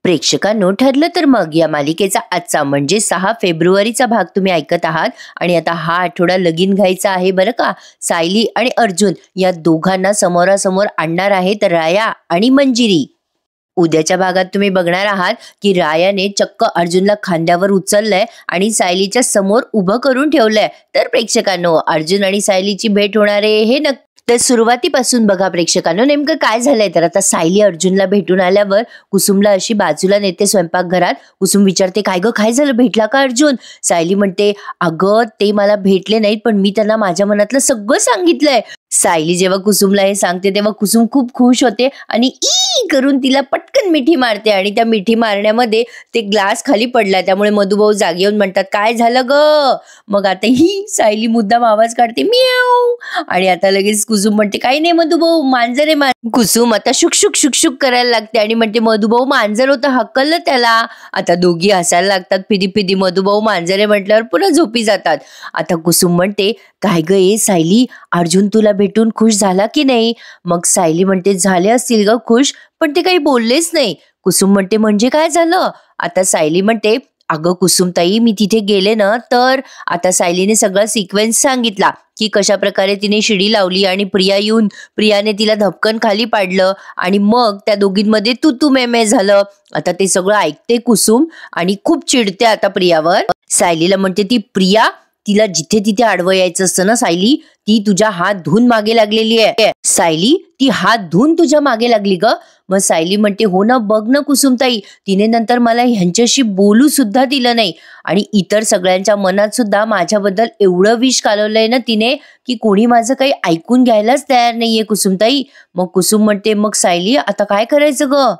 प्रेक्षकांनो, ठरलं तर मग या मालिकेचा आजचा म्हणजे 6 फेब्रुवारीचा भाग तुम्ही ऐकत आहात. आणि आता हा आठवडा लगीन घ्यायचा आहे बरं का. सायली आणि अर्जुन या दोघांना समोरासमोर आणणार आहेत राया आणि मंजिरी. उद्याच्या भागात तुम्ही बघणार आहात की रायाने चक्क अर्जुनला खांद्यावर उचललंय आणि सायलीच्या समोर उभं करून ठेवलंय. तर प्रेक्षकांनो, अर्जुन आणि सायलीची भेट होणार आहे हे नक्की. तर सुरुवातीपासून बघा प्रेक्षकांनो, नेमकं काय झालंय. तर आता सायली अर्जुनला भेटून आल्यावर कुसुमला अशी बाजूला नेते स्वयंपाकघरात. कुसुम विचारते, काय ग, काय झालं, भेटला का अर्जुन? सायली म्हणते, अगं ते मला भेटले नाहीत, पण मी त्यांना माझ्या मनातलं सगळं सांगितलंय. सायली जेव्हा कुसुमला हे सांगते तेव्हा कुसुम खूप खुश होते आणि ई करून तिला पटकन मिठी मारते. आणि त्या मिठी मारण्यामध्ये ते ग्लास खाली पडला. त्यामुळे मधुभाऊ जागे येऊन म्हणतात, काय झालं ग? मग आता ही सायली मुद्दाम आवाज काढते, म्याऊ. आणि आता लगेच कुसुम म्हणते, काही नाही मधुभाऊ, मांजर आहे. कुसुम आता शुकशुक शुकशुक करायला लागते आणि म्हणते, मधुभाऊ मांजर होतं, हकललं त्याला. आता दोघी हसायला लागतात फिदी फिदी. मधुभाऊ मांजर आहे म्हटल्यावर पुन्हा झोपी जातात. आता कुसुम म्हणते, काय ग ये सायली, अर्जुन तुला भेटून खुश झाला की नाही? मग सायली म्हणते, झाले असतील ग खुश, पण ते काही बोललेच नाही. कुसुम म्हणते, म्हणजे काय झालं? आता सायली म्हणते, अगं कुसुमताई, मी तिथे गेले ना, तर आता सायलीने सगळा सिक्वेन्स सांगितला की कशा प्रकारे तिने शिडी लावली आणि प्रियाने तिला धपकन खाली पाडलं आणि मग त्या दोघींमध्ये तू तू मे झालं. आता ते सगळं ऐकते कुसुम आणि खूप चिडते आता प्रियावर. सायलीला म्हणते ती, प्रिया, तिला जिथे तिथे आडवं यायचं असतं ना सायली, ती तुझ्या हात धुवून मागे लागलेली आहे. सायली, ती हात धुवून तुझ्या मागे लागली ग? मग सायली म्हणते, हो ना, बघ ना कुसुमताई, तिने नंतर मला ह्यांच्याशी बोलू सुद्धा दिलं नाही आणि इतर सगळ्यांच्या मनात सुद्धा माझ्याबद्दल एवढं विष कालवलंय ना तिने की कोणी माझं काही ऐकून घ्यायलाच तयार नाहीये कुसुमताई. मग कुसुम म्हणते, मग सायली आता काय करायचं ग?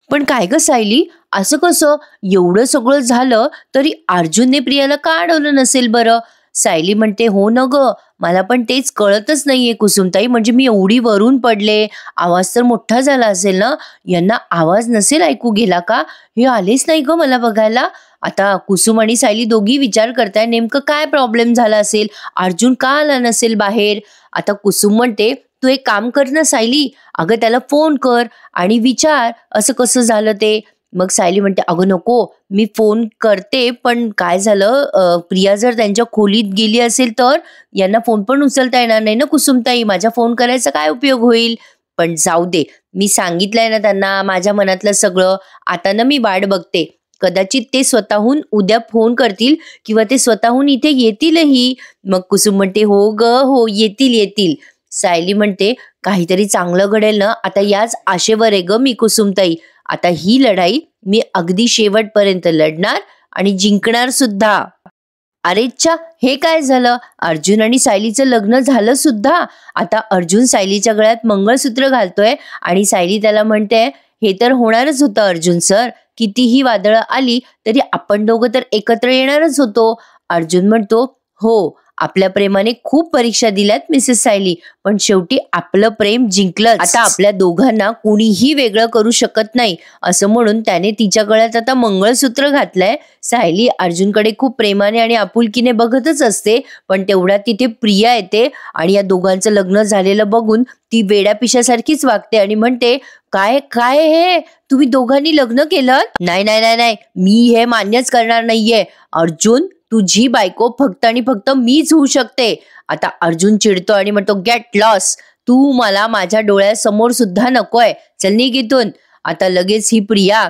पण काय ग सायली, असं कसं? एवढं सगळं झालं तरी अर्जुनने प्रियाला का अडवलं नसेल बरं? सायली म्हणते, हो न ग, मला पण तेच कळतच नाहीये कुसुमताई. म्हणजे मी एवढी वरून पडले, आवाज तर मोठा झाला असेल ना, यांना आवाज नसेल ऐकू गेला का? हे आलेच नाही ग मला बघायला. आता कुसुम आणि सायली दोघी विचार करताय नेमकं काय प्रॉब्लेम झाला असेल, अर्जुन का आला नसेल बाहेर. आता कुसुम म्हणते, तू एक काम कर ना सायली, अगं त्याला फोन कर आणि विचार असं कसं झालं ते. मग सायली म्हणते, अगं नको, मी फोन करते, पण काय झालं, प्रिया जर त्यांच्या खोलीत गेली असेल तर यांना फोन पण उचलता येणार नाही ना कुसुमताई, माझा फोन करायचा काय उपयोग होईल. पण जाऊ दे, मी सांगितलंय ना त्यांना माझ्या मनातलं सगळं. आता ना मी वाट बघते, कदाचित ते स्वतःहून उद्या फोन करतील किंवा ते स्वतःहून इथे येतीलही. मग कुसुम म्हणते, हो ग हो, येतील येतील. सायली म्हणते, काहीतरी चांगलं घडेल ना, आता याच आशेवर आहे ग मी कुसुमताई. आता ही लढाई मी अगदी शेवटपर्यंत लढणार आणि जिंकणार सुद्धा. अरेच्छा, हे काय झालं? अर्जुन आणि सायलीचं लग्न झालं सुद्धा. आता अर्जुन सायलीच्या गळ्यात मंगळसूत्र घालतोय आणि सायली त्याला म्हणते, हे तर होणारच होतं अर्जुन सर, कितीही वादळं आली तरी आपण दोघं तर एकत्र येणारच होतो. अर्जुन म्हणतो, हो, आपल्या प्रेमाने खूप परीक्षा दिल्यात मिसेस सायली, पण शेवटी आपलं प्रेम जिंकलं. आता आपल्या दोघांना कुणीही वेगळं करू शकत नाही, असं म्हणून त्याने तिच्या गळ्यात आता मंगळसूत्र घातलंय. सायली अर्जुनकडे खूप प्रेमाने आणि आपुलकीने बघतच असते, पण तेवढ्यात तिथे प्रिया येते आणि या दोघांचं लग्न झालेलं बघून ती वेड्या पिशासारखीच वागते आणि म्हणते, काय काय हे, तुम्ही दोघांनी लग्न केलं? नाही नाही नाही नाही, मी हे मान्यच करणार नाहीये. अर्जुन, तुझी बायको फक्त आणि फक्त मीच होऊ शकते. आता अर्जुन चिडतो आणि म्हणतो, गेट लॉस, तू मला माझ्या डोळ्यासमोर सुद्धा नकोय, चल निघ इथून. आता लगेच ही प्रिया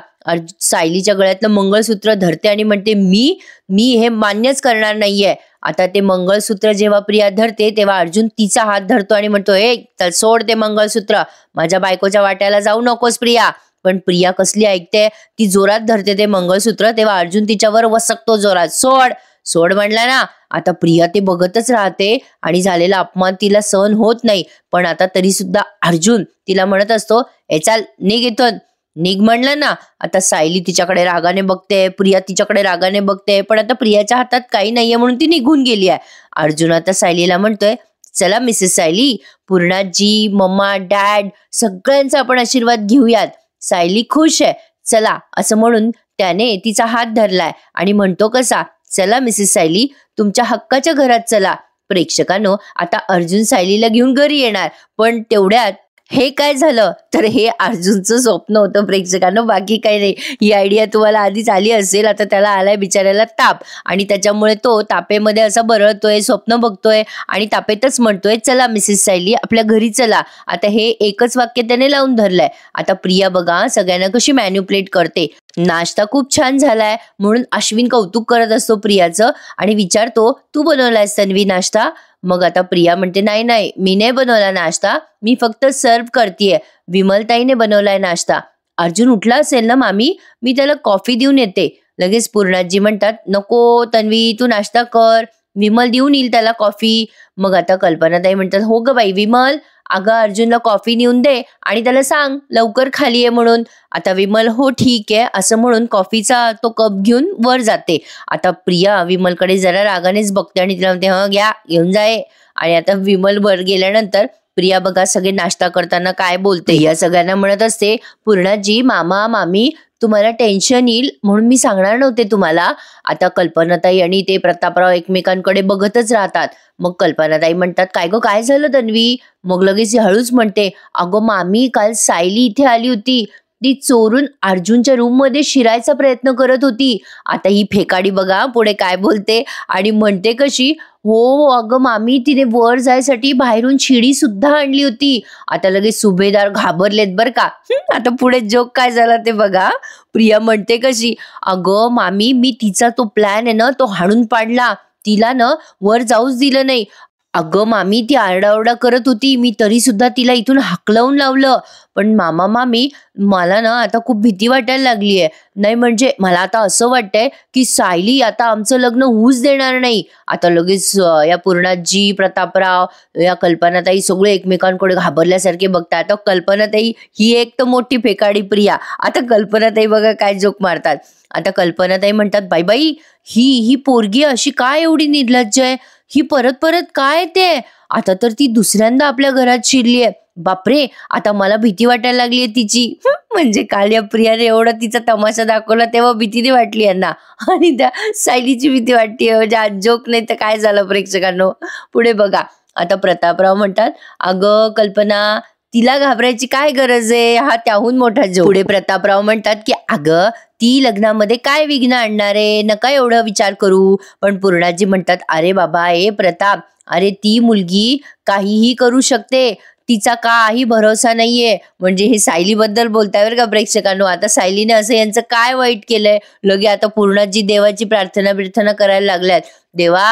सायलीच्या गळ्यातलं मंगळसूत्र धरते आणि म्हणते, मी हे मान्यच करणार नाहीये. आता ते मंगळसूत्र जेव्हा प्रिया धरते तेव्हा अर्जुन तिचा हात धरतो आणि म्हणतो, ए चल सोड ते मंगळसूत्र, माझ्या बायकोच्या वाट्याला जाऊ नकोस प्रिया. पण प्रिया कसली ऐकते, ती जोरात धरते ते मंगळसूत्र. तेव्हा अर्जुन तिच्यावर वसकतो जोरात, सोड सोड म्हणला ना. आता प्रिया ते बघतच राहते आणि झालेला अपमान तिला सहन होत नाही. पण आता तरी सुद्धा अर्जुन तिला म्हणत असतो, ए चाल निघ इथून, निघ म्हणलं ना. आता सायली तिच्याकडे रागाने बघते, प्रिया तिच्याकडे रागाने बघते, पण आता प्रियाच्या हातात काही नाहीये म्हणून ती निघून गेली आहे. अर्जुन आता सायलीला म्हणतोय, चला Mrs Sayali, Purnaji, mamma, dad सगळ्यांचा आपण आशीर्वाद घेऊयात. सायली खुश आहे, चला, असं म्हणून त्याने तिचा हात धरलाय आणि म्हणतो कसा, चला मिसेस सायली, तुमच्या हक्काच्या घरात चला. प्रेक्षकांनो, आता अर्जुन सायलीला घेऊन घरी येणार, पण तेवढ्यात हे काय झालं तर हे अर्जुनचं स्वप्न होतं प्रेक्षकांनो, बाकी काही नाही. ही आयडिया तुम्हाला आधीच आली असेल. आता त्याला आलाय बिचाऱ्याला ताप आणि त्याच्यामुळे तो तापेमध्ये असा बरळतोय, स्वप्न बघतोय आणि तापेतच म्हणतोय, चला मिसेस सायली आपल्या घरी चला. आता हे एकच वाक्य त्याने लावून धरलंय. आता प्रिया बघा सगळ्यांना कशी मॅन्युप्लेट करते. नाश्ता खूप छान झालाय म्हणून अश्विन कौतुक करत असतो प्रियाचं आणि विचारतो, तू बनवलायस तन्वी नाश्ता? मग आता प्रिया म्हणते, नाही नाही मी नाही बनवला नाश्ता, मी फक्त सर्व करतेय, विमलताईने बनवलाय नाश्ता. अर्जुन उठला असेल ना मामी, मी त्याला कॉफी देऊन येते. लगेच पूर्णाजी म्हणतात, नको तन्वी तू नाश्ता कर, विमल देऊन येईल त्याला कॉफी. मग आता कल्पनाताई म्हणतात, हो ग बाई विमल, अगं अर्जुनला कॉफी नेऊन दे आणि त्याला सांग लवकर खाली आहे म्हणून. आता विमल हो ठीक आहे असं म्हणून कॉफीचा तो कप घेऊन वर जाते. आता प्रिया विमलकडे जरा रागानेच बघते आणि तिला म्हणते, हं घ्या घेऊन जाय. आणि आता विमल वर गेल्यानंतर प्रिया बघा सगळे नाश्ता करताना काय बोलते. या सगळ्यांना म्हणत असते, पूर्णाजी मामा मामी तुम्हाला टेन्शन येईल म्हणून मी सांगणार नव्हते तुम्हाला. आता कल्पनाताई आणि ते प्रतापराव एकमेकांकडे बघतच राहतात. मग कल्पनाताई म्हणतात, काय गो काय झालं तन्वी? मग लगेच हळूच म्हणते, अगो मामी काल सायली इथे आली होती, ती चोरून अर्जुनच्या रूम मध्ये शिरायचा प्रयत्न करत होती. आता ही फेकाडी बघा पुढे काय बोलते आणि म्हणते कशी, हो अगं मामी तिने वर जायसाठी बाहेरून शिडी सुद्धा आणली होती. आता लगेच सुभेदार घाबरलेत बर का. आता पुढे जोक काय झाला ते बघा. प्रिया म्हणते कशी, अगं मामी मी तिचा तो प्लॅन आहे ना तो हाणून पाडला, तिला ना वर जाऊच दिलं नाही. अगं मामी ती आरडाओरडा करत होती, मी तरी सुद्धा तिला इथून हाकलवून लावलं. पण मामा मामी मला ना आता खूप भीती वाटायला लागली आहे. नाही म्हणजे मला आता असं वाटतंय की सायली आता आमचं लग्न होऊच देणार नाही. आता लगेच या पूर्णाजी प्रतापराव या कल्पनाताई सगळे एकमेकांकडे घाबरल्यासारखे बघतात. आता कल्पनाताई ही एक तर मोठी फेकाडी प्रिया. आता कल्पनाताई बघा काय जोक मारतात. आता कल्पनाताई म्हणतात, बाई बाई ही पोरगी अशी काय एवढी निर्लज्ज आहे, ही परत परत काय ते, आता तर ती दुसऱ्यांदा आपल्या घरात शिरली आहे. बापरे आता मला भीती वाटायला लागलीये तिची. म्हणजे काल या प्रियाने एवढा तिचा तमाशा दाखवला तेव्हा भीती नाही वाटली यांना आणि त्या सायलीची भीती वाटते. म्हणजे आज जोक नाही तर काय झालं प्रेक्षकांनो. पुढे बघा आता प्रतापराव म्हणतात, अगं कल्पना तिला घाबरायची काय गरज आहे, हा त्याहून मोठा जोक. पुढे प्रतापराव म्हणतात की अगं ती लग्नामध्ये काय विघ्न आणणार आहे, नका एवढा विचार करू. पण पूर्णाजी म्हणतात, अरे बाबा ए प्रताप, अरे ती मुलगी काहीही करू शकते, तिचा काही भरोसा नाहीये. म्हणजे हे सायली बद्दल बोलताय बरं का प्रेक्षकांनो. आता सायलीने असं यांचं काय वाईट केलंय. लगे आता पूर्णाजी देवाची प्रार्थना करायला लागल्यात, देवा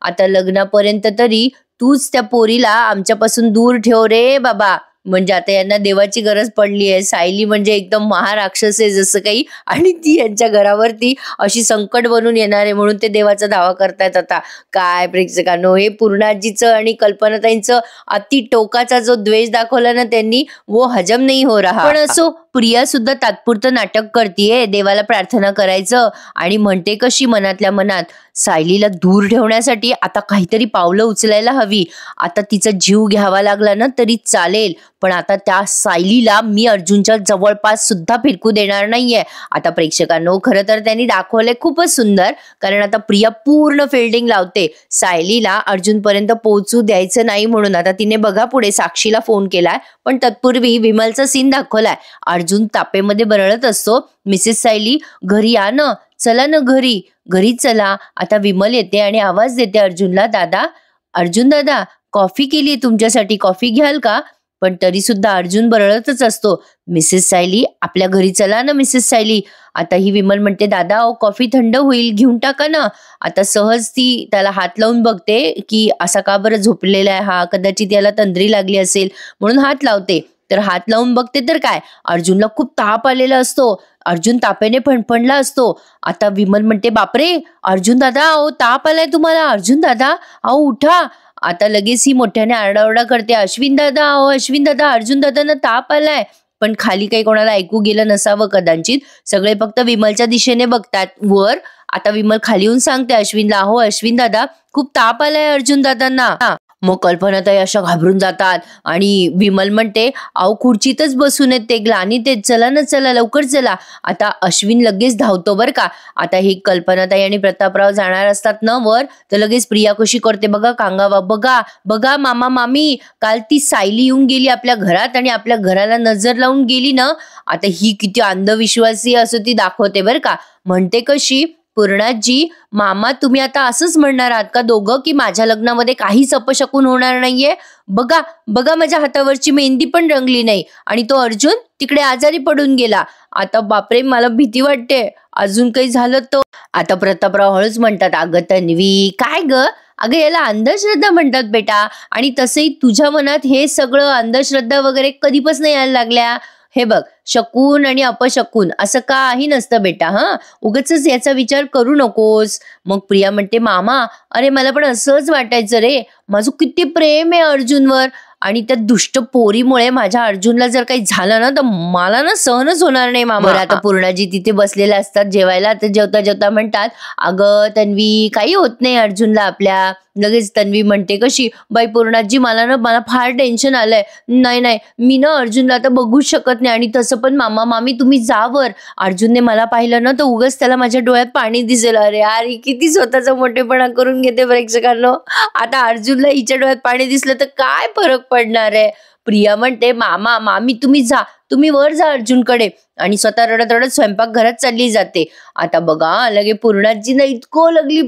आता लग्नापर्यंत तरी तूच त्या पोरीला आमच्यापासून दूर ठेव रे बाबा. म्हणजे आता यांना देवाची गरज पडली आहे. सायली म्हणजे एकदम महाराक्षस आहे जसं काही, आणि ती यांच्या घरावरती अशी संकट बनून येणार आहे म्हणून ते देवाचा दावा करतायत. आता काय प्रेक्षकांनो, हे पूर्णाजीचं आणि कल्पनाताईंचं अति टोकाचा जो द्वेष दाखवला ना त्यांनी, वो हजम नाही हो रहा. पण असो प्रिया सुद्धा तात्पुरतं नाटक करतीये देवाला प्रार्थना करायचं आणि म्हणते कशी मनातल्या मनात, सायलीला दूर ठेवण्यासाठी आता काहीतरी पावलं उचलायला हवी. आता तिचा जीव घ्यावा लागला ना तरी चालेल, पण आता त्या सायलीला मी अर्जुनच्या जवळपास सुद्धा फिरकू देणार नाहीये. आता प्रेक्षकांनो खरं तर त्यांनी दाखवले खूपच सुंदर, कारण आता प्रिया पूर्ण फिल्डिंग लावते सायलीला अर्जुन पर्यंत पोहोचू द्यायचं नाही म्हणून. आता तिने बघा पुढे साक्षीला फोन केलाय, पण तत्पूर्वी विमलचा सीन दाखवलाय. अर्जुन तापेमध्ये बरळत असतो, मिसेस सायली घरी या ना, चला ना घरी, घरी चला. आता विमल येते आणि आवाज देते अर्जुनला, दादा अर्जुन दादा कॉफी केली तुमच्यासाठी, कॉफी घ्याल का? पण तरी सुद्धा अर्जुन बरळतच असतो, मिसेस सायली आपल्या घरी चला ना मिसेस सायली. आता ही विमल म्हणते, दादा कॉफी थंड होईल, घेऊन टाका ना. आता सहज ती त्याला हात लावून बघते की असा का बरं झोपलेला आहे हा, कदाचित याला तंद्री लागली असेल म्हणून हात लावते. तर हात लावून बघते तर काय, अर्जुनला खूप ताप आलेला असतो, अर्जुन तापेने फणफणला असतो. आता विमल म्हणते, बापरे अर्जुन दादा अहो ताप आलाय तुम्हाला, अर्जुन दादा अहो उठा. आता लगेच ही मोठ्याने आरडाओरडा करते, अश्विन दादा अहो अश्विन दादा अर्जुन दादांना ताप आलाय. पण खाली काही कोणाला ऐकू गेलं नसावं कदाचित, सगळे फक्त विमलच्या दिशेने बघतात वर. आता विमल खाली येऊन सांगते अश्विनला, अहो अश्विन दादा खूप ताप आलाय अर्जुन दादांना. मग कल्पनाताई अशा घाबरून जातात आणि विमल म्हणते, अहो खुर्चीतच बसून आहेत ते, ग्लानीत आहेत, चला ना चला लवकर चला. आता अश्विन लगेच धावतो बरं का. आता ही कल्पनाताई आणि प्रतापराव जाणार असतात ना वर, तर लगेच प्रिया कशी करते बघा, कांगावा, बघा बघा मामा मामी, काल ती सायली येऊन गेली आपल्या घरात आणि आपल्या घराला नजर लावून गेली ना. आता ही किती अंधविश्वासी असं ती दाखवते बरं का. म्हणते कशी, पूर्णाजी, मामा तुम्ही आता असंच म्हणणार आहात का दोघं, की माझ्या लग्नामध्ये काहीच अपशकुन होणार नाहीये? बघा बघा, माझ्या हातावरची मेहंदी पण रंगली नाही आणि तो अर्जुन तिकडे आजारी पडून गेला. आता बापरे, मला भीती वाटते, अजून काही झालं तर. आता प्रतापराव हळूच म्हणतात, अगं तन्वी, काय ग, अगं याला अंधश्रद्धा म्हणतात बेटा. आणि तसंही तुझ्या मनात हे सगळं अंधश्रद्धा वगैरे कधीपासून यायला लागल्या? हे बघ, शकून आणि अपशकून असं काही नसतं बेटा. उगाचच याचा विचार करू नकोस. मग प्रिया म्हणते, मामा अरे मला पण असंच वाटायचं रे, माझं किती प्रेम आहे अर्जुनवर आणि त्या दुष्ट पोरीमुळे माझ्या अर्जुनला जर काही झालं ना तर मला ना सहनच होणार नाही मामा. आता पूर्णाजी तिथे बसलेल्या असतात जेवायला, तर जेवता जेवता म्हणतात, अगं तन्वी, काही होत नाही अर्जुनला आपल्या. लगेच तन्वी म्हणते कशी, बाई पूर्णाजी, मला फार टेन्शन आलंय. नाही नाही, मी ना अर्जुनला आता बघूच शकत नाही. आणि तसं पण मामा मामी तुम्ही जावर, अर्जुनने मला पाहिलं ना तर उगाच त्याला माझ्या डोळ्यात पाणी दिसेल. अरे यार, किती स्वतःचा मोठेपणा करून घेते प्रेक्षकांनो. आता अर्जुनला हिच्या डोळ्यात पाणी दिसलं तर काय फरक पडणार आहे. प्रिया म्हणते, मामा मामी तुम्ही जा, तुम्ही वर जा अर्जुनकडे. आणि स्वतः रडत रडत स्वयंपाकघरात चालली जाते. आता बघा, लगे पूर्णाजीना इतकं लागली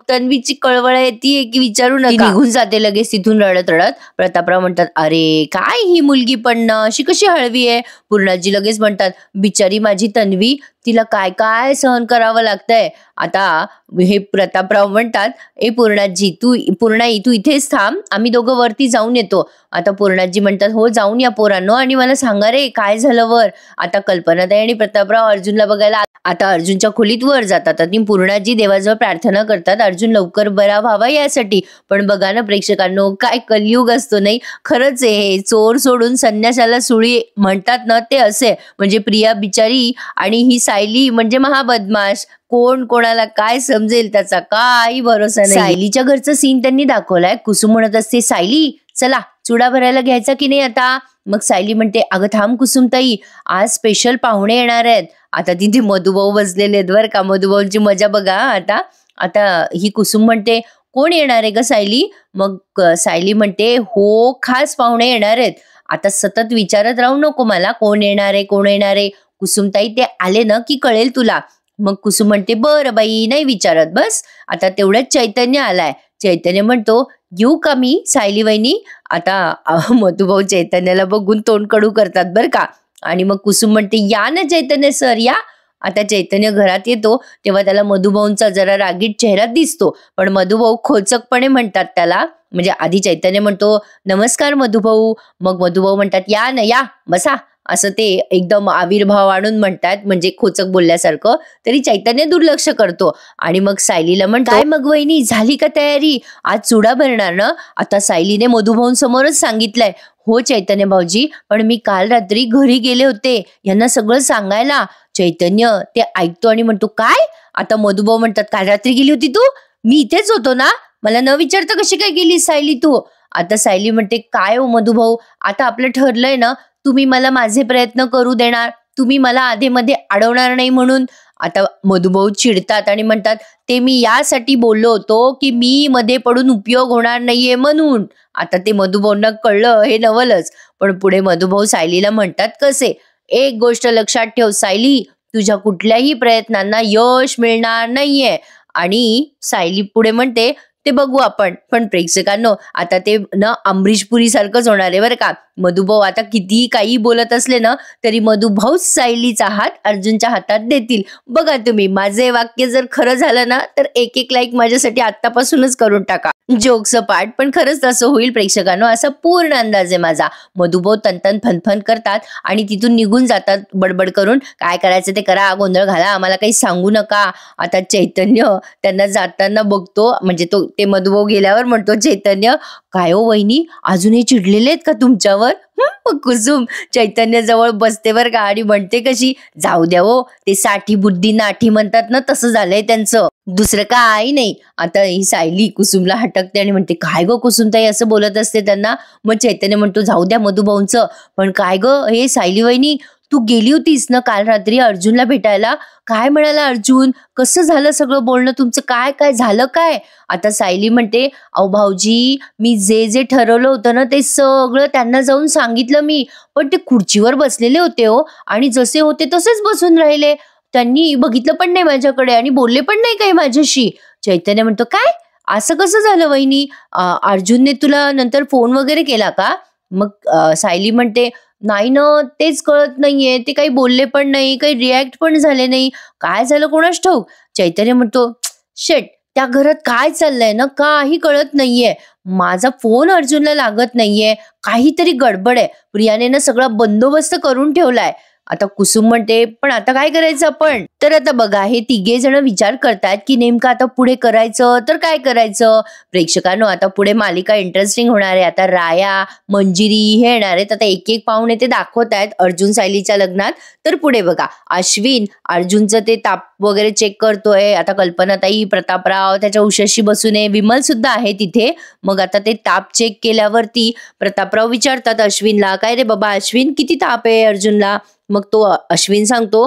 तन्वीची कळवळ येते की विचारू नका. निघून जाते लगेच तिथून रडत रडत. प्रतापराव म्हणतात, अरे काय ही मुलगी पण ना अशी कशी हळवी आहे. पूर्णाजी लगेच म्हणतात, बिचारी माझी तन्वी, तिला काय काय सहन करावं लागतंय. आता हे प्रतापराव म्हणतात, ए पूर्णाजी, पूर्णाई तू इथेच थांब, आम्ही दोघं वरती जाऊन येतो. आता पूर्णाजी म्हणतात, हो जाऊन या पोरांनो, आणि मला सांगा रे काय झालं वर. आता कल्पनाताई आणि प्रतापराव अर्जुनला बघायला आता अर्जुनच्या खोलीत वर जातात आणि पूर्णाजी देवाजवळ प्रार्थना करतात अर्जुन लवकर बरा व्हावा यासाठी. पण बघा ना प्रेक्षकांनो, काय कलियुग असतो नाही. खरंच आहे, चोर सोडून संन्यासाला सुळी म्हणतात ना, ते असे. म्हणजे प्रिया बिचारी आणि ही सायली म्हणजे महाबदमाश. कोण कोणाला काय समजेल त्याचा काही भरोसा नाही. सायलीच्या घरचं सीन त्यांनी दाखवलाय. कुसुम म्हणत असते, सायली चला चुडा भरायला घ्यायचा की नाही आता. मग सायली म्हणते, अगं थांब कुसुमताई, आज स्पेशल पाहुणे येणार आहेत. आता तिथे मधुभाऊ बसलेले आहेत बरं का. मधुभाऊंची मजा बघा. आता आता ही कुसुम म्हणते, कोण येणार आहे ग सायली. मग सायली म्हणते, हो खास पाहुणे येणार आहेत. आता सतत विचारत राहू नको मला, कोण येणार आहे कोण येणार आहे. कुसुमताई ते आले ना की कळेल तुला. मग कुसुम म्हणते, बरं बाई, नाही विचारत बस. आता तेवढ्याच चैतन्य आलाय. चैतन्य म्हणतो, येऊ का मी सायली वहिनी. आता मधुभाऊ चैतन्याला बघून तोंड कडू करतात बरं का. आणि मग कुसुम म्हणते, या ना चैतन्य सर या. आता चैतन्य घरात येतो तेव्हा त्याला मधुभाऊंचा जरा रागीट चेहरा दिसतो. पण मधुभाऊ खोचकपणे म्हणतात त्याला, म्हणजे आधी चैतन्य म्हणतो, नमस्कार मधुभाऊ. मग मधुभाऊ म्हणतात, या ना या, बसा. असं ते एकदम आविर्भाव आणून म्हणतात, म्हणजे खोचक बोलल्यासारखं. तरी चैतन्य दुर्लक्ष करतो. आणि मग सायलीला म्हणतो, काय मग वहिनी, झाली का तयारी, आज चुडा भरणार ना. आता सायलीने मधुभाऊंसमोरच सांगितलंय, हो चैतन्य भाऊजी, पण मी काल रात्री घरी गेले होते यांना सगळं सांगायला. चैतन्य ते ऐकतो आणि म्हणतो, काय. आता मधुभाऊ म्हणतात, काल रात्री गेली होती तू, मी इथेच होतो ना, मला न विचारता कशी काय गेली सायली तू. आता सायली म्हणते, काय हो मधुभाऊ, आता आपलं ठरलंय ना, तुम्ही मला माझे प्रयत्न करू देणार, तुम्ही मला आधेमध्ये अडवणार नाही म्हणून. आता मधुभाऊ चिडतात आणि म्हणतात, ते मी यासाठी बोललो होतो की मी मध्ये पडून उपयोग होणार नाहीये म्हणून. आता ते मधुभाऊंना कळलं हे नवलच. पण पुढे मधुभाऊ सायलीला म्हणतात कसे, एक गोष्ट लक्षात ठेव सायली, तुझ्या कुठल्याही प्रयत्नांना यश मिळणार नाहीये. आणि सायली पुढे म्हणते, ते बघू आपण. पण प्रेक्षकांनो, आता ते ना अमरीश पुरी सारखंच होणार आहे बरं का. मधुभाऊ आता कितीही काही बोलत असले ना तरी मधुभाऊ सायलीचा हात अर्जुनच्या हातात देतील. बघा तुम्ही, माझे वाक्य जर खरं झालं ना तर एक लाईक माझ्यासाठी आत्तापासूनच करून टाका. जोकचं पाठ, पण खरंच तसं होईल प्रेक्षकांनो, असा पूर्ण अंदाज आहे माझा. मधुभाऊ तनतन फनफन करतात आणि तिथून निघून जातात बडबड करून, काय करायचं ते करा, गोंधळ घाला, आम्हाला काही सांगू नका. आता चैतन्य त्यांना जाताना बघतो, म्हणजे ते मधुभाऊ गेल्यावर म्हणतो चैतन्य, काय हो वहिनी, अजूनही चिडलेले आहेत का तुमच्यावर? मग कुसुम चैतन्याजवळ बसते बर का आणि म्हणते कशी, जाऊ द्या हो, ते साठी बुद्धी नाठी म्हणतात ना, तसं झालंय त्यांचं, दुसरं काही नाही. आता ही सायली कुसुमला हटकते आणि म्हणते, काय ग कुसुमताई, असं बोलत असते त्यांना. मग चैतन्य म्हणतो, जाऊ द्या मधुभाऊंचं, पण काय ग हे सायली वहिनी, तू गेली होतीस ना काल रात्री अर्जुनला भेटायला, काय म्हणाला अर्जुन, कसं झालं सगळं बोलणं तुमचं, काय काय झालं काय? आता सायली म्हणते, अहो भाऊजी, मी जे जे ठरवलं होतं ना ते सगळं त्यांना जाऊन सांगितलं मी, पण ते खुर्चीवर बसलेले होते हो, आणि जसे होते तसेच बसून राहिले, त्यांनी बघितलं पण नाही माझ्याकडे आणि बोलले पण नाही काही माझ्याशी. चैतन्य म्हणतो, काय असं कसं झालं वहिनी, अर्जुनने तुला नंतर फोन वगैरे केला का? मग सायली म्हणते, नाही ना, तेच कळत नाहीये, ते काही बोलले पण नाही, काही रिॲक्ट पण झाले नाही, काय झालं कोणास ठाऊक. चैतन्य म्हणतो, शेट, त्या घरात काय चाललंय ना काही कळत नाहीये, माझा फोन अर्जुनला लागत नाहीये, काहीतरी गडबड आहे, प्रियाने ना सगळा बंदोबस्त करून ठेवलाय. आता कुसुम म्हणते, पण आता काय करायचं आपण? तर आता बघा, हे तिघे जण विचार करतात की नेमकं आता पुढे करायचं तर काय करायचं. प्रेक्षकांनो, आता पुढे मालिका इंटरेस्टिंग होणार आहे. आता राया, मंजिरी हे येणार आहेत. आता एक एक पाहुणे ते दाखवत आहेत अर्जुन सायलीच्या लग्नात. तर पुढे बघा, अश्विन अर्जुनचं ते ताप वगैरे चेक करतोय. आता कल्पनाताई, प्रतापराव त्याच्या उशाशी बसून आहे, विमल सुद्धा आहे तिथे. मग आता ते ताप चेक केल्यावरती प्रतापराव विचारतात अश्विनला, काय रे बाबा अश्विन, किती ताप आहे अर्जुनला? मग तो अश्विन सांगतो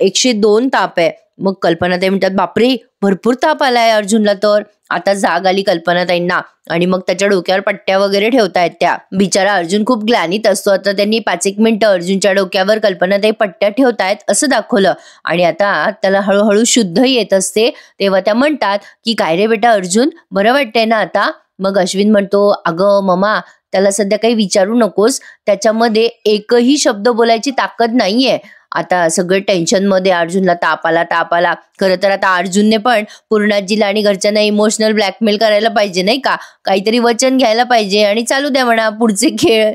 102 ताप आहे. मग कल्पनाताई म्हणतात, बापरे, भरपूर ताप आलाय अर्जुनला. तर आता जाग आली कल्पनाताईंना आणि मग त्याच्या डोक्यावर पट्ट्या वगैरे ठेवतायत. त्या बिचारा अर्जुन खूप ग्लानीत असतो. आता त्यांनी 5-1 मिनिटं अर्जुनच्या डोक्यावर कल्पनाताई पट्ट्या ठेवतायत असं दाखवलं आणि आता त्याला हळूहळू शुद्ध येत असते. तेव्हा त्या म्हणतात की, काय रे बेटा अर्जुन, बरं वाटतंय ना आता? मग अश्विन म्हणतो, अगं ममा, त्याला सध्या काही विचारू नकोस, त्याच्यामध्ये एकही शब्द बोलायची ताकद नाहीये. आता सगळं टेन्शन मध्ये, अर्जुनला ताप आला. खरं तर आता अर्जुनने पण पूर्णाजीला आणि घरच्यांना इमोशनल ब्लॅकमेल करायला पाहिजे नाही का, काहीतरी वचन घ्यायला पाहिजे आणि चालू द्या म्हणा पुढचे खेळ.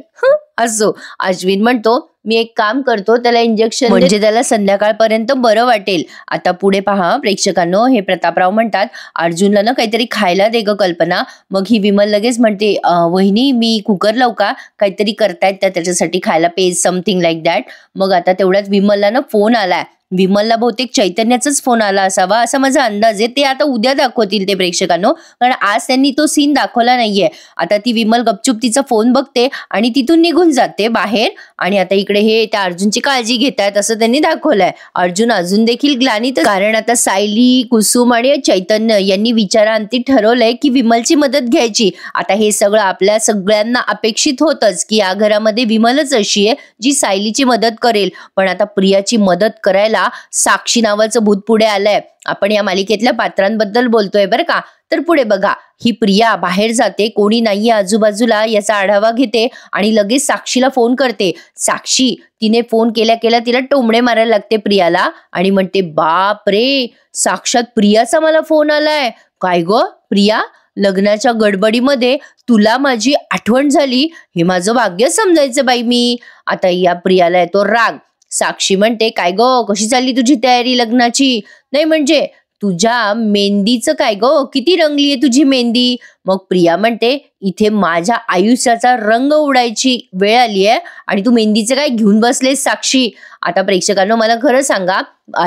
असो, अश्विन म्हणतो, मी एक काम करतो, त्याला इंजेक्शन म्हणजे त्याला संध्याकाळपर्यंत बरं वाटेल. आता पुढे पहा प्रेक्षकांनो, हे प्रतापराव म्हणतात, अर्जुनला ना काहीतरी खायला दे ग कल्पना. मग ही विमल लगेच म्हणते, वहिनी, मी कुकर लावू का, काहीतरी करतायत त्याच्यासाठी खायला, पेज समथिंग लाईक दॅट. मग आता तेवढ्यात विमलला ना फोन आलाय. विमलला बहुतेक चैतन्याचाच फोन आला असावा असा माझा अंदाज आहे. ते आता उद्या दाखवतील ते प्रेक्षकांनो, कारण आज त्यांनी तो सीन दाखवला नाहीये. आता ती विमल गपचूप तिचा फोन बघते आणि तिथून निघून जाते बाहेर. आणि आता इकडे हे त्या अर्जुनची काळजी घेतायत असं त्यांनी दाखवलंय. अर्जुन अजून देखील ग्लानीत, कारण आता सायली, कुसुम आणि चैतन्य यांनी विचारांती ठरवलंय की विमलची मदत घ्यायची. आता हे सगळं आपल्या सगळ्यांना अपेक्षित होतच की या घरामध्ये विमलच अशी आहे जी सायलीची मदत करेल. पण आता प्रियाची मदत करायला साक्षी नावाचं भूत पुढे आलंय. आपण या मालिकेतल्या पात्रांबद्दल बोलतोय बरं का. तर पुढे बघा, ही प्रिया बाहेर जाते, कोणी नाहीये आजूबाजूला याचा आढावा घेते आणि लगेच साक्षीला फोन करते. साक्षी, तिने फोन केल्या केल्या तिला टोमणे मारायला लागते प्रियाला आणि म्हणते, बाप रे, साक्षात प्रियाचा मला फोन आलाय. काय ग प्रिया, लग्नाच्या गडबडीमध्ये तुला माझी आठवण झाली, हे माझं भाग्य समजायचं बाई मी. आता या प्रियाला येतो राग. साक्षी म्हणते, काय गो, कशी चालली तुझी तयारी लग्नाची? नाही म्हणजे तुझ्या मेहंदीचं काय गो, किती रंगलीये तुझी मेहंदी? मग प्रिया म्हणते, इथे माझ्या आयुष्याचा रंग उडायची वेळ आली आहे आणि तू मेहंदीचं काय घेऊन बसलेस साक्षी? आता प्रेक्षकांनो, मला खरं सांगा,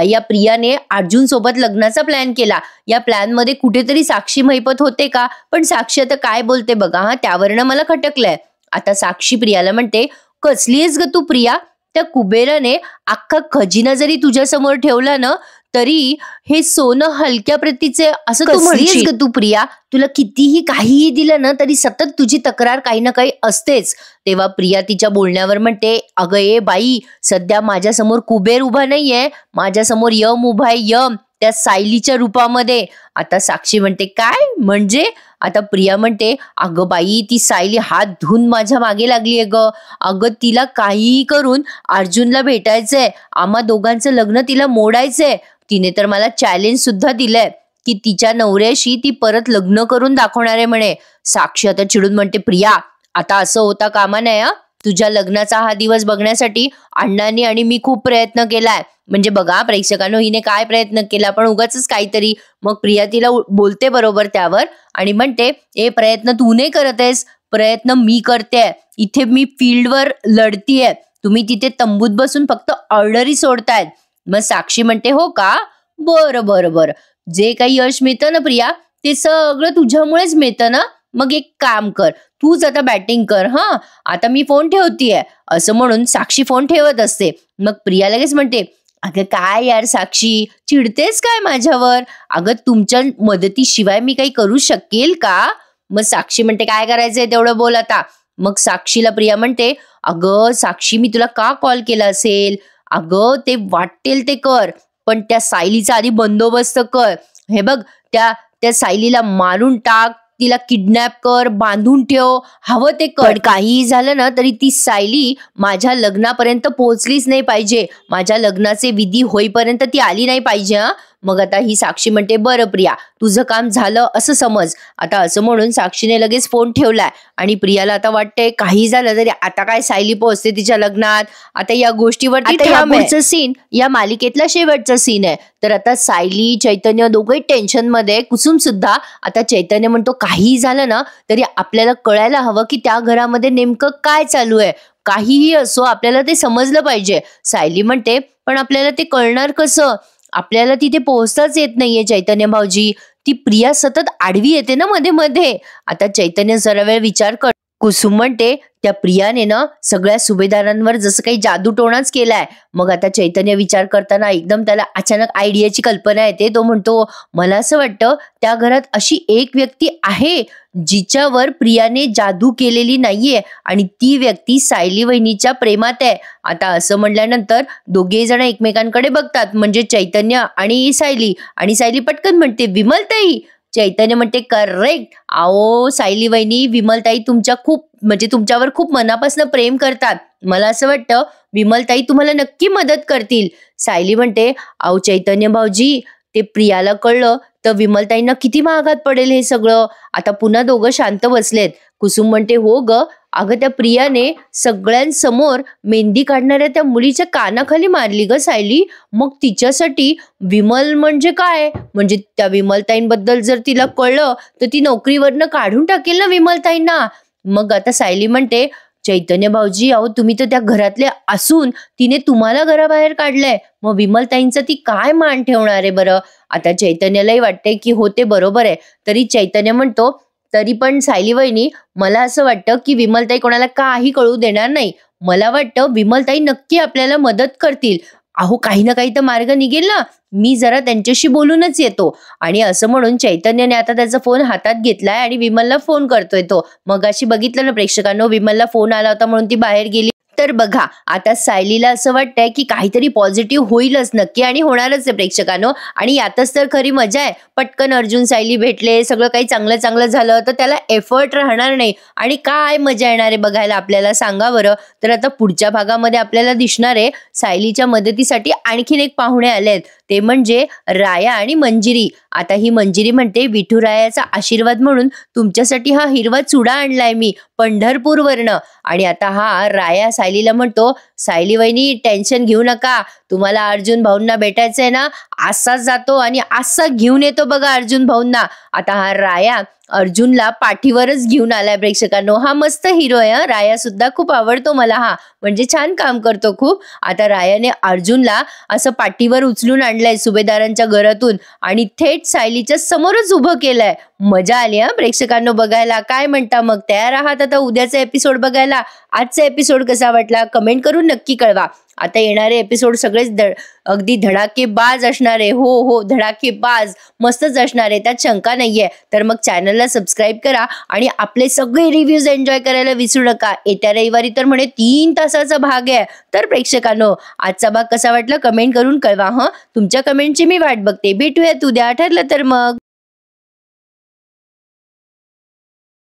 या प्रियाने अर्जुन सोबत लग्नाचा प्लॅन केला. या प्लॅन मध्ये कुठेतरी साक्षी महिपत होते का? पण साक्षी आता काय बोलते बघा, त्यावरनं मला खटकलंय. आता साक्षी प्रियाला म्हणते, कसली आहेस ग तू प्रिया? त्या कुबेराने अख्खा खजिना जरी तुझ्या समोर ठेवला ना तरी हे सोनं हलक्या प्रतीचे असं तू म्हणशील ग तू प्रिया? तुला कितीही काहीही दिलं ना तरी सतत तुझी तक्रार काही ना काही असतेच. तेव्हा प्रिया तिच्या बोलण्यावर म्हणते, अगं ए बाई, सध्या माझ्या समोर कुबेर उभा नाहीये, माझ्या समोर यम उभा आहे, यम, त्या सायलीच्या रूपामध्ये. आता साक्षी म्हणते, काय म्हणजे? आता प्रिया म्हणते, अगं बाई, ती सायली हात धुवून माझ्या मागे लागलीये ग. अगं तिला काहीही करून अर्जुनला भेटायचंय, आम्हा दोघांचं लग्न तिला मोडायचंय. तिने तर मला चॅलेंज सुद्धा दिलंय की तिच्या नवऱ्याशी ती परत लग्न करून दाखवणार आहे म्हणे. साक्षी आता चिडून म्हणते, प्रिया, आता असं होता कामा नये. तुझ्या लग्नाचा हा दिवस बघण्यासाठी अण्णांनी आणि मी खूप प्रयत्न केलाय. म्हणजे बघा प्रेक्षकांनो, हिने काय प्रयत्न केला, पण उगाच काहीतरी. मग प्रिया तिला बोलते बरोबर त्यावर आणि म्हणते, ए प्रयत्न तू नाही करत आहेस, प्रयत्न मी करते. इथे मी फील्डवर लढतीये, तुम्ही तिथे तंबूत बसून फक्त ऑर्डरी सोडतायत. मग साक्षी म्हणते, हो का, बरं बरं बरं, जे काही यश मिळतं ना प्रिया, ते सगळं तुझ्यामुळेच मिळतं ना. मग एक काम कर, तूच आता बॅटिंग कर. हा, आता मी फोन ठेवतीये. असं म्हणून साक्षी फोन ठेवत असते. मग प्रिया लगेच म्हणते, अगं काय यार साक्षी, चिडतेस काय माझ्यावर? अगं तुमच्या मदतीशिवाय मी काही करू शकेल का? मग साक्षी म्हणते, काय करायचंय तेवढं बोल आता. मग साक्षीला प्रिया म्हणते, अगं साक्षी, मी तुला का कॉल केला असेल? अगं ते वाटेल ते कर, पण त्या सायलीचा आधी बंदोबस्त कर. हे बघ, त्या त्या सायलीला मारून टाक, तिला किडनॅप कर, बांधून ठेव, हवं ते कर. पण काहीही झालं ना तरी ती सायली माझ्या लग्नापर्यंत पोहोचलीच नाही पाहिजे. माझ्या लग्नाचे विधी होईपर्यंत ती आली नाही पाहिजे. हा, मग आता ही साक्षी म्हणते, बरं प्रिया, तुझं काम झालं असं समज. आता असं म्हणून साक्षीने लगेच फोन ठेवलाय आणि प्रियाला आता वाटतंय काही झालं तरी आता काय सायली पोहोचते तिच्या लग्नात. आता या गोष्टीवरती पुढचं सीन या मालिकेतला शेवटचा सीन आहे. तर आता सायली, चैतन्य दोघंही टेन्शन मध्ये. कुसुम सुद्धा. आता चैतन्य म्हणतो, काही झालं ना तरी आपल्याला कळायला हवं की त्या घरामध्ये नेमकं काय चालू आहे. काहीही असो, आपल्याला ते समजलं पाहिजे. सायली म्हणते, पण आपल्याला ते कळणार कसं? आपल्याला तिथे पोहोचताच येत नाहीये चैतन्य भाऊजी. ती प्रिया सतत आडवी येते ना मध्ये मध्ये. आता चैतन्य जरा वेळ विचार कर. कुसुम म्हणते, त्या प्रियाने ना सगळ्या सुभेदारांवर जसं काही जादूटोणाच केलाय. मग आता चैतन्य विचार करताना एकदम त्याला अचानक आयडियाची कल्पना येते. तो म्हणतो, मला असं वाटतं त्या घरात अशी एक व्यक्ती आहे जिच्यावर प्रियाने जादू केलेली नाहीये आणि ती व्यक्ती सायली वहिनीच्या प्रेमात आहे. आता असं म्हणल्यानंतर दोघे जण एकमेकांकडे बघतात, म्हणजे चैतन्य आणि सायली पटकन म्हणते, विमलताई. चैतन्य म्हणते, करेक्ट. आओ सायली वहिनी, विमलताई तुमच्यावर खूप मनापासून प्रेम करतात. मला असं वाटतं विमलताई तुम्हाला नक्की मदत करतील. सायली म्हणते, आओ चैतन्य भाऊजी, ते प्रियाला कळलं तर विमलताईंना किती महागात पडेल हे सगळं. आता पुन्हा दोघं शांत बसलेत. कुसुम म्हणते, हो ग, अगं त्या प्रियाने सगळ्यांसमोर मेहंदी काढणाऱ्या त्या मुलीच्या कानाखाली मारली ग सायली. मग तिच्यासाठी विमल म्हणजे काय? म्हणजे त्या विमलताईंबद्दल जर तिला कळलं तर ती नोकरीवरनं काढून टाकेल ना विमलताईंना. मग आता सायली म्हणते, चैतन्य भाऊजी, अहो तुम्ही तर त्या घरातले असून तिने तुम्हाला घराबाहेर काढलंय. मग विमलताईंचा ती काय मान ठेवणार आहे बरं? आता चैतन्यालाही वाटते की होते बरोबर आहे. तरी चैतन्य म्हणतो, तरी पण सायली वहिनी, मला असं वाटतं की विमलताई कोणाला काही कळू देणार नाही. मला वाटतं विमलताई नक्की आपल्याला मदत करतील. अहो काही ना काही तर मार्ग निघेल ना. मी जरा त्यांच्याशी बोलूनच येतो. आणि असं म्हणून चैतन्याने आता त्याचा फोन हातात घेतलाय आणि विमलला फोन करतोय तो. मगाशी बघितलं ना प्रेक्षकांनो, विमलला फोन आला होता म्हणून ती बाहेर गेली. तर बघा, आता सायलीला असं वाटतंय की काहीतरी पॉझिटिव्ह होईलच नक्की, आणि होणारच आहे प्रेक्षकांनो. आणि यातच तर खरी मजा आहे. पटकन अर्जुन सायली भेटले, सगळं काही चांगलं चांगलं झालं तर त्याला एफर्ट राहणार नाही. आणि काय मजा येणार आहे बघायला आपल्याला, सांगा बरं. तर आता पुढच्या भागामध्ये आपल्याला दिसणार आहे सायलीच्या मदतीसाठी आणखीन एक पाहुणे आलेत, ते म्हणजे राया आणि मंजिरी. आता ही मंजिरी म्हणते, विठुरायाचा आशीर्वाद म्हणून तुमच्यासाठी हा हिरवा चुडा आणलाय मी पंढरपूरवरनं. आणि आता हा राया सायलीला म्हणतो, सायली वहिनी टेन्शन घेऊ नका, तुम्हाला अर्जुन भाऊंना भेटायचंय ना, असाच जातो आणि असा घेऊन येतो बघा अर्जुन भाऊंना. आता हा राया अर्जुनला पाठीवरच घेऊन आलाय प्रेक्षकांनो. हा मस्त हिरो आहे. राया सुद्धा खूप आवडतो मला हा, म्हणजे छान काम करतो खूप. आता रायाने अर्जुनला असं पाठीवर उचलून आणलंय सुभेदारांच्या घरातून आणि थेट सायलीच्या समोरच उभं केलंय. मजा आली हा प्रेक्षकांनो बघायला. काय म्हणता मग, तयार आहात आता उद्याचा एपिसोड बघायला? आजचा एपिसोड कसा वाटला कमेंट करून नक्की कळवा. आता येणारे एपिसोड सगळेच अगदी धडाकेबाज असणार आहे. हो हो, धडाकेबाज मस्तच असणार आहे, त्यात शंका नाहीये. तर मग चॅनलला सबस्क्राईब करा आणि आपले सगळे रिव्ह्यूज एन्जॉय करायला विसरू नका. येत्या रविवारी तर म्हणे 3 तासाचा भाग आहे. तर प्रेक्षकांनो, आजचा भाग कसा वाटला कमेंट करून कळवा. तुमच्या कमेंटची मी वाट बघते. भेटूयात उद्या, ठरलं तर मग.